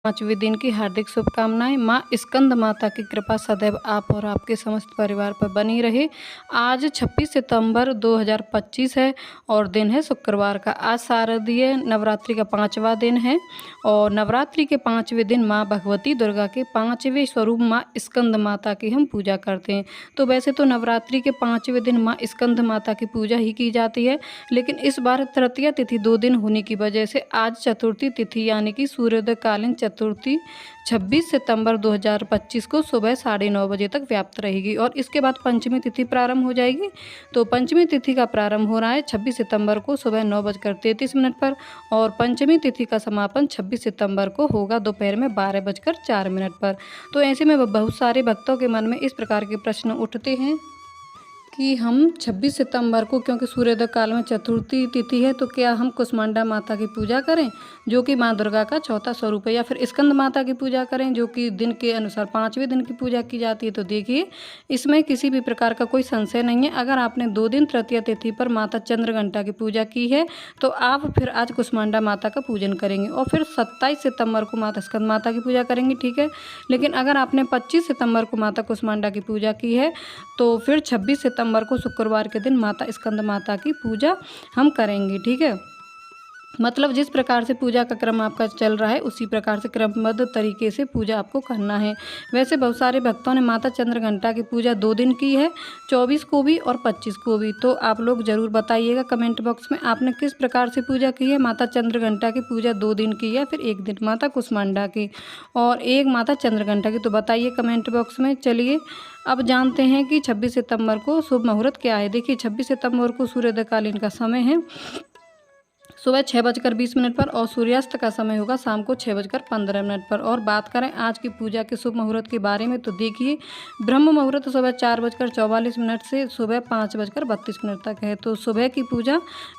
पाँचवें दिन की हार्दिक शुभकामनाएं। माँ स्कंद माता की कृपा सदैव आप और आपके समस्त परिवार पर बनी रहे। आज 26 सितंबर 2025 है और दिन है शुक्रवार का। आज शारदीय नवरात्रि का 5वां दिन है और नवरात्रि के 5वें दिन माँ भगवती दुर्गा के 5वें स्वरूप माँ स्कंद माता की हम पूजा करते हैं। तो वैसे तो नवरात्रि के 5वें दिन माँ स्कंद माता की पूजा ही की जाती है, लेकिन इस बार तृतीया तिथि 2 दिन होने की वजह से आज चतुर्थी तिथि यानी कि सूर्योदयकालीन चतुर्थी 26 सितंबर 2025 को सुबह 9:30 बजे तक व्याप्त रहेगी और इसके बाद पंचमी तिथि प्रारंभ हो जाएगी। तो पंचमी तिथि का प्रारंभ हो रहा है 26 सितंबर को सुबह 9:33 पर और पंचमी तिथि का समापन 26 सितंबर को होगा दोपहर में 12:04 पर। तो ऐसे में बहुत सारे भक्तों के मन में इस प्रकार के प्रश्न उठते हैं कि हम 26 सितंबर को, क्योंकि सूर्योदय काल में चतुर्थी तिथि है, तो क्या हम कुष्मांडा माता की पूजा करें जो कि माँ दुर्गा का चौथा स्वरूप है, या फिर स्कंद माता की पूजा करें जो कि दिन के अनुसार 5वें दिन की पूजा की जाती है। तो देखिए, इसमें किसी भी प्रकार का कोई संशय नहीं है। अगर आपने 2 दिन तृतीया तिथि पर माता चंद्रघंटा की पूजा की है तो आप फिर आज कुष्मांडा माता का पूजन करेंगे और फिर 27 सितंबर को माता स्कंद माता की पूजा करेंगे, ठीक है। लेकिन अगर आपने 25 सितंबर को माता कुष्मांडा की पूजा की है तो फिर 26 सितंबर को शुक्रवार के दिन माता स्कंद माता की पूजा हम करेंगे, ठीक है। मतलब जिस प्रकार से पूजा का क्रम आपका चल रहा है उसी प्रकार से क्रमबद्ध तरीके से पूजा आपको करना है। वैसे बहुत सारे भक्तों ने माता चंद्रघंटा की पूजा 2 दिन की है, 24 को भी और 25 को भी। तो आप लोग ज़रूर बताइएगा कमेंट बॉक्स में आपने किस प्रकार से पूजा की है। माता चंद्रघंटा की पूजा 2 दिन की है, फिर 1 दिन माता कुष्मांडा की और 1 माता चंद्रघंटा की। तो बताइए कमेंट बॉक्स में। चलिए अब जानते हैं कि 26 सितंबर को शुभ मुहूर्त क्या है। देखिए 26 सितंबर को सूर्योदयकालीन का समय है सुबह 6:20 पर और सूर्यास्त का समय होगा शाम को 6:15 पर। और बात करें आज की पूजा के शुभ मुहूर्त के बारे में तो देखिए, ब्रह्म मुहूर्त सुबह 4:44 से सुबह 5:32 तक है। तो सुबह की पूजा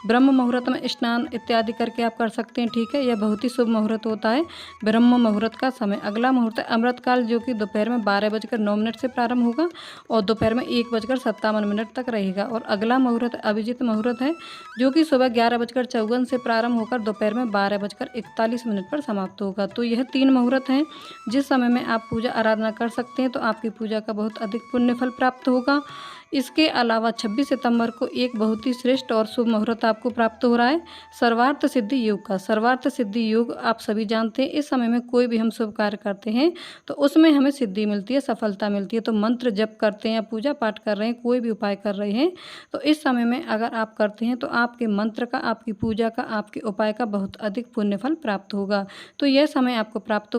ब्रह्म मुहूर्त में स्नान इत्यादि करके आप कर सकते हैं, ठीक है। यह बहुत ही शुभ मुहूर्त होता है ब्रह्म मुहूर्त का समय। अगला मुहूर्त है अमृतकाल जो कि दोपहर में 12:09 से प्रारंभ होगा और दोपहर में 1:57 तक रहेगा। और अगला मुहूर्त अभिजीत मुहूर्त है जो कि सुबह 11:54 से प्रारंभ होकर दोपहर में 12:41 पर समाप्त होगा। तो यह 3 मुहूर्त हैं जिस समय में आप पूजा आराधना कर सकते हैं, तो आपकी पूजा का बहुत अधिक पुण्य फल प्राप्त होगा। इसके अलावा 26 सितंबर को एक बहुत ही श्रेष्ठ और शुभ मुहूर्त आपको प्राप्त हो रहा है सर्वार्थ सिद्धि योग का। सर्वार्थ सिद्धि योग आप सभी जानते हैं, इस समय में कोई भी हम शुभ कार्य करते हैं तो उसमें हमें सिद्धि मिलती है, सफलता मिलती है। तो मंत्र जप करते हैं या पूजा पाठ कर रहे हैं, कोई भी उपाय कर रहे हैं, तो इस समय में अगर आप करते हैं तो आपके मंत्र का, आपकी पूजा का, आपके उपाय का बहुत अधिक पुण्य फल प्राप्त होगा। तो यह समय आपको प्राप्त